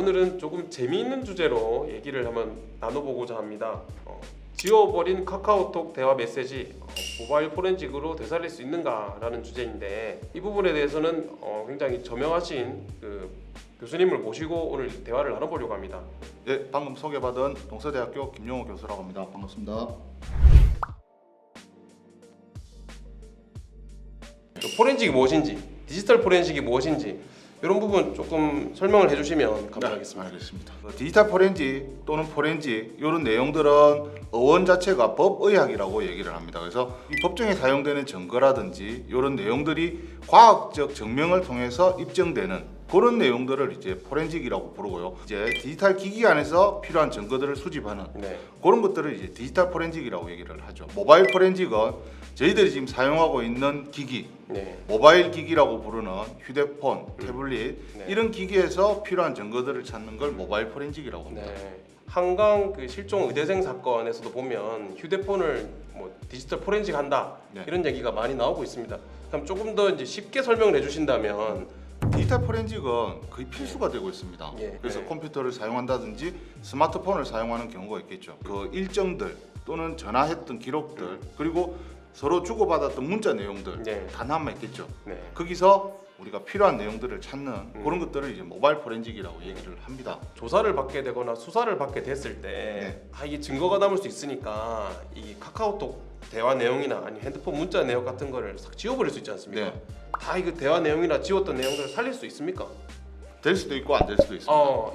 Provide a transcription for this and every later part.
오늘은 조금 재미있는 주제로 얘기를 한번 나눠보고자 합니다. 지워버린 카카오톡 대화 메시지 모바일 포렌식으로 되살릴 수 있는가라는 주제인데, 이 부분에 대해서는 굉장히 저명하신 교수님을 모시고 오늘 대화를 나눠보려고 합니다. 예, 방금 소개받은 동서대학교 김용호 교수라고 합니다. 반갑습니다. 포렌식이 무엇인지, 디지털 포렌식이 무엇인지 이런 부분 조금 설명을 해주시면 감사하겠습니다. 네, 알겠습니다. 디지털 포렌식 또는 포렌식 이런 내용들은 어원 자체가 법의학이라고 얘기를 합니다. 그래서 이 법정에 사용되는 증거라든지 이런 내용들이 과학적 증명을 통해서 입증되는 그런 내용들을 이제 포렌식이라고 부르고요. 이제 디지털 기기 안에서 필요한 증거들을 수집하는 그런 것들을 이제 디지털 포렌식이라고 얘기를 하죠. 모바일 포렌식은 저희들이 지금 사용하고 있는 기기, 모바일 기기라고 부르는 휴대폰, 태블릿 이런 기기에서 필요한 증거들을 찾는 걸 모바일 포렌식이라고 합니다. 한강 실종 의대생 사건에서도 보면 휴대폰을 디지털 포렌식 한다 이런 얘기가 많이 나오고 있습니다. 그럼 조금 더 이제 쉽게 설명을 해주신다면. 디지털 포렌식은 거의 필수가 되고 있습니다. 그래서 컴퓨터를 사용한다든지 스마트폰을 사용하는 경우가 있겠죠. 그 일정들 또는 전화했던 기록들 그리고 서로 주고받았던 문자 내용들 다 남아있겠죠. 거기서 우리가 필요한 내용들을 찾는 그런 것들을 이제 모바일 포렌식이라고 얘기를 합니다. 조사를 받게 되거나 수사를 받게 됐을 때 이게 증거가 남을 수 있으니까 이 카카오톡 대화 내용이나 아니 핸드폰 문자 내용 같은 거를 싹 지워버릴 수 있지 않습니까? 다 이거 대화 내용이나 지웠던 내용들을 살릴 수 있습니까? 될 수도 있고 안 될 수도 있습니다.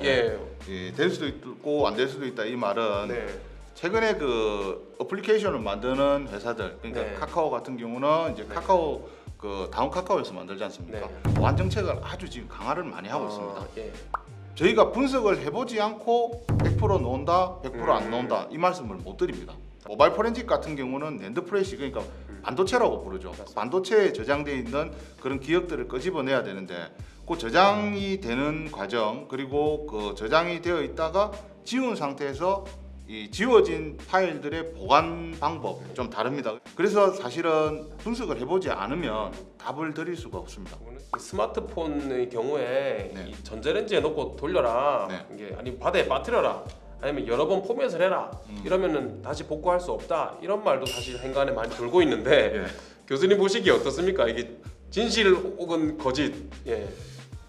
될 수도 있고 안 될 수도 있다 이 말은 최근에 그 어플리케이션을 만드는 회사들, 그러니까 카카오 같은 경우는 이제 카카오 다운 카카오에서 만들지 않습니까? 보안 정책을 아주 지금 강화를 많이 하고 있습니다. 저희가 분석을 해보지 않고 100% 놓은다, 100% 안 놓은다 이 말씀을 못 드립니다. 모바일 포렌식 같은 경우는 낸드 프레시, 그러니까 반도체라고 부르죠. 반도체에 저장되어 있는 그런 기억들을 끄집어내야 되는데 그 저장이 되는 과정 그리고 그 저장이 되어 있다가 지운 상태에서 이 지워진 파일들의 보관 방법 좀 다릅니다. 그래서 사실은 분석을 해보지 않으면 답을 드릴 수가 없습니다. 스마트폰의 경우에 이 전자레인지에 넣고 돌려라, 이게 아니 바다에 빠뜨려라, 아니면 여러 번 포맷을 해라 이러면은 다시 복구할 수 없다 이런 말도 사실 행간에 많이 돌고 있는데 교수님 보시기에 어떻습니까? 이게 진실 혹은 거짓?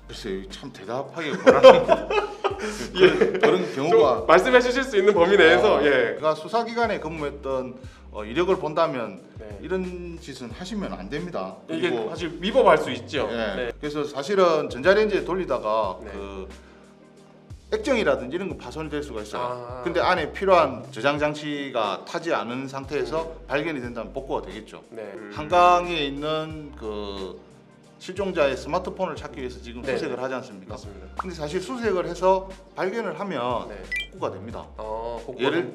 글쎄요, 참 대답하기 곤란합니다. 그런 경우가 말씀해 주실 수 있는 범위 내에서 제가 수사기관에 근무했던 이력을 본다면 이런 짓은 하시면 안 됩니다. 이게 사실 위법할 수 있죠. 그래서 사실은 전자레인지에 돌리다가 그 액정이라든지 이런 거 파손이 될 수가 있어요. 근데 안에 필요한 저장 장치가 타지 않은 상태에서 발견이 된다면 복구가 되겠죠. 한강에 있는 그 실종자의 스마트폰을 찾기 위해서 지금 수색을 하지 않습니까? 맞습니다. 근데 사실 수색을 해서 발견을 하면 복구가 됩니다.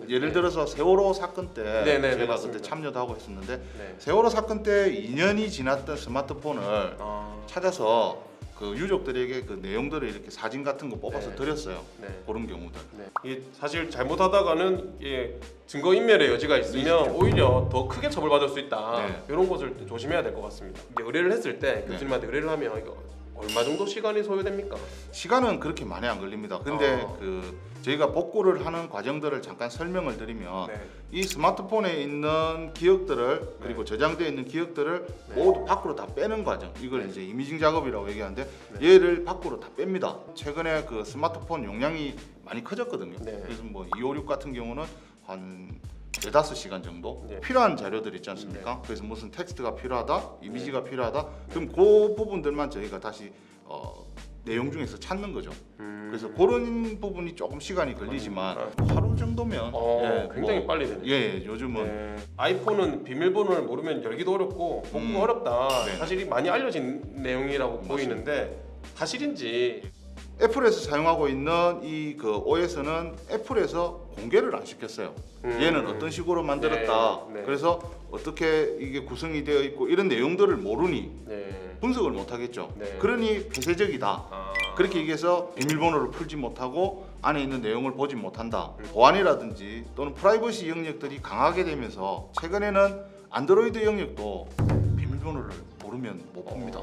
예를 들어서 세월호 사건 때 제가 그때 참여도 하고 했었는데 세월호 사건 때 2년이 지났던 스마트폰을 찾아서 그 유족들에게 그 내용들을 이렇게 사진 같은 거 뽑아서 드렸어요. 그런 경우들. 이게 사실 잘못하다가는 증거인멸의 여지가 있으면 오히려 더 크게 처벌받을 수 있다. 이런 것을 조심해야 될 것 같습니다. 이제 의뢰를 했을 때 교수님한테 의뢰를 하면 이거 얼마 정도 시간이 소요됩니까? 시간은 그렇게 많이 안 걸립니다. 근데 저희가 복구를 하는 과정들을 잠깐 설명을 드리면 이 스마트폰에 있는 기억들을 그리고 저장되어 있는 기억들을 모두 밖으로 다 빼는 과정, 이걸 이제 이미징 작업이라고 얘기하는데 얘를 밖으로 다 뺍니다. 최근에 그 스마트폰 용량이 많이 커졌거든요. 그래서 뭐 256 같은 경우는 한 4-5시간 정도 필요한 자료들 있지 않습니까? 그래서 무슨 텍스트가 필요하다, 이미지가 필요하다, 그럼 그 부분들만 저희가 다시 내용 중에서 찾는 거죠. 그래서 그런 부분이 조금 시간이 걸리지만 하루 정도면 굉장히 빨리 되네요. 요즘은 아이폰은 비밀번호를 모르면 열기도 어렵고 복구가 어렵다. 사실이 많이 알려진 내용이라고 보이는데 사실인지. 애플에서 사용하고 있는 이 그 OS는 애플에서 공개를 안 시켰어요. 얘는 어떤 식으로 만들었다. 그래서 어떻게 이게 구성이 되어 있고 이런 내용들을 모르니 분석을 못 하겠죠. 그러니 폐쇄적이다. 그렇게 얘기해서 비밀번호를 풀지 못하고 안에 있는 내용을 보지 못한다. 보안이라든지 또는 프라이버시 영역들이 강하게 되면서 최근에는 안드로이드 영역도 비밀번호를 모르면 못 풉니다.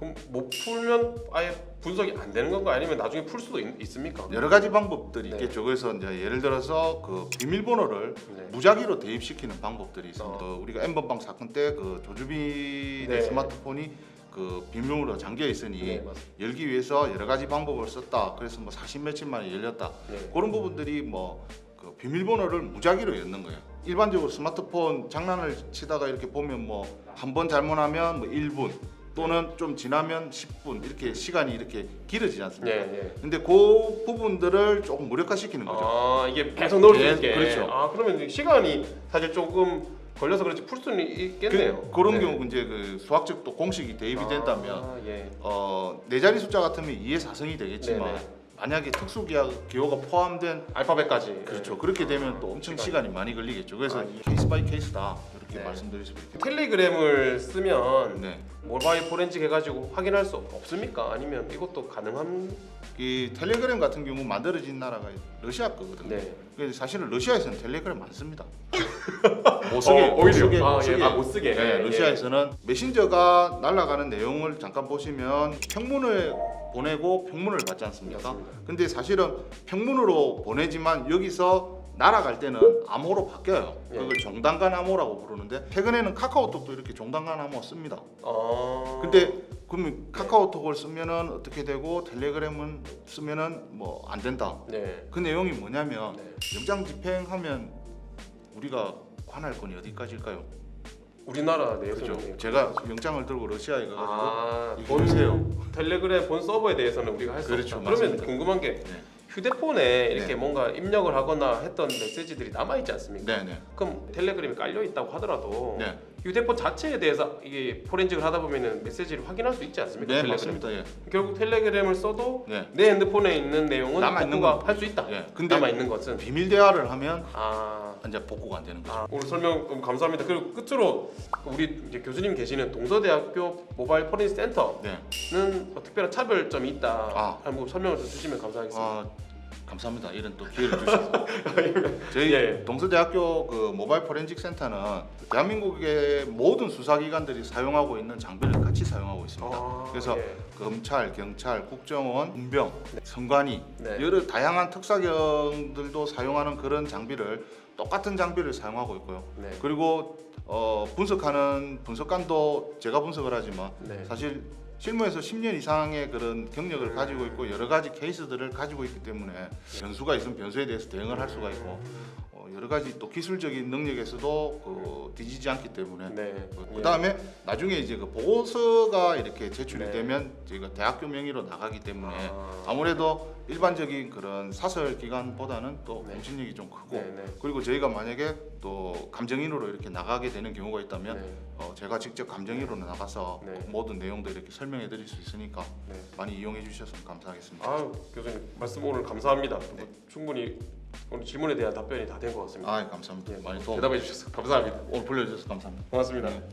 그럼 못 풀면 아예 분석이 안 되는 건가요? 아니면 나중에 풀 수도 있습니까? 여러 가지 방법들이 네. 있겠죠. 그래서 이제 예를 들어서 그 비밀번호를 네. 무작위로 대입시키는 방법들이 있습니다. 어. 우리가 N번방 사건 때 그 조주빈의 네. 스마트폰이 그 비밀번호로 잠겨 있으니 네, 맞습니다. 열기 위해서 여러 가지 방법을 썼다. 그래서 뭐 40 며칠 만에 열렸다. 네. 그런 부분들이 뭐 그 비밀번호를 무작위로 엮는 거예요. 일반적으로 스마트폰 장난을 치다가 이렇게 보면 뭐 한 번 잘못하면 뭐 1분 또는 좀 지나면 10분 이렇게 시간이 이렇게 길어지지 않습니까? 네, 네. 근데 그 부분들을 조금 무력화시키는 거죠. 아 이게 계속 넣을 수 예, 있게. 그렇죠. 아 그러면 시간이 사실 조금 걸려서 그렇지 풀 수는 있겠네요. 그런 네. 경우 이제 그 수학적 또 공식이 대입이 된다면 예. 네 자리 숫자 같으면 2의 4승이 되겠지만 네네. 만약에 특수 기호가 포함된 알파벳까지. 그렇죠. 그렇게 되면 또 엄청 시간이. 시간이 많이 걸리겠죠. 그래서 아, 케이스 바이 케이스다 이렇게 네. 말씀드릴 수 있겠죠. 텔레그램을 쓰면 네. 모바일 포렌식 해가지고 확인할 수 없습니까? 아니면 이것도 가능한? 이 텔레그램 같은 경우 만들어진 나라가 러시아 거거든요. 네. 그래서 사실은 러시아에서는 텔레그램 안 씁니다. 못 쓰게, 못 오히려. 쓰게, 아, 못 쓰게. 예. 못 쓰게. 네, 예. 러시아에서는 메신저가 날아가는 내용을 잠깐 보시면 평문을 보내고 평문을 받지 않습니까? 맞습니다. 근데 사실은 평문으로 보내지만 여기서 날아갈 때는 암호로 바뀌어요. 예. 그걸 종단간 암호라고 부르는데 최근에는 카카오톡도 이렇게 종단간 암호 씁니다. 근데 그러면 카카오톡을 쓰면은 어떻게 되고 텔레그램은 쓰면은 뭐 안 된다. 네. 그 내용이 뭐냐면 네. 영장 집행하면 우리가 관할 권이 어디까지일까요? 우리나라 내에서는 그렇죠. 제가 영장을 들고 러시아에 가가지고 이거 본 보세요. 텔레그램 본 서버에 대해서는 우리가 할 수 그렇죠, 없다. 그러면 맞습니다. 궁금한 게 네. 휴대폰에 이렇게 네. 뭔가 입력을 하거나 했던 메시지들이 남아 있지 않습니까? 네네. 그럼 텔레그램이 깔려 있다고 하더라도 네. 휴대폰 자체에 대해서 이게 포렌식을 하다 보면은 메시지를 확인할 수 있지 않습니까? 네 텔레그램. 맞습니다. 예. 결국 텔레그램을 써도 네. 내 핸드폰에 있는 내용은 남아 있는 복구가 건- 할 수 있다. 예. 근데 남아 있는 것은 비밀 대화를 하면 아, 이제 복구가 안 되는 거죠. 오늘 설명 너무 감사합니다. 그리고 끝으로 우리 이제 교수님 계시는 동서대학교 모바일 포렌식 센터는 네. 특별한 차별점이 있다. 아. 한번 설명을 좀 주시면 감사하겠습니다. 감사합니다. 이런 또 기회를 주셔서 저희 예. 동서대학교 그 모바일 포렌식 센터는 대한민국의 모든 수사기관들이 사용하고 있는 장비를 같이 사용하고 있습니다. 그래서 예. 검찰, 경찰, 국정원, 군병, 선관위 네. 여러 다양한 특사경들도 사용하는 그런 장비를 똑같은 장비를 사용하고 있고요. 네. 그리고 분석하는 분석관도 제가 분석을 하지만 네. 사실 실무에서 10년 이상의 그런 경력을 가지고 있고 여러 가지 케이스들을 가지고 있기 때문에 변수가 있으면 변수에 대해서 대응을 할 수가 있고 여러 가지 또 기술적인 능력에서도 뒤지지 않기 때문에 네. 그 다음에 나중에 이제 그 보고서가 이렇게 제출이 네. 되면 저희가 대학교 명의로 나가기 때문에 아. 아무래도 일반적인 그런 사설 기관보다는 또 네. 공신력이 좀 크고 네, 네. 그리고 저희가 만약에 또 감정인으로 이렇게 나가게 되는 경우가 있다면 네. 제가 직접 감정인으로 나가서 네. 모든 내용도 이렇게 설명해 드릴 수 있으니까 네. 많이 이용해 주셨으면 감사하겠습니다. 아, 교수님 말씀 오늘 감사합니다. 충분히 오늘 질문에 대한 답변이 다 된 것 같습니다. 아, 감사합니다. 예, 많이 도움 대답해 주셔서 감사합니다. 오늘 불러주셔서 감사합니다. 고맙습니다. 네.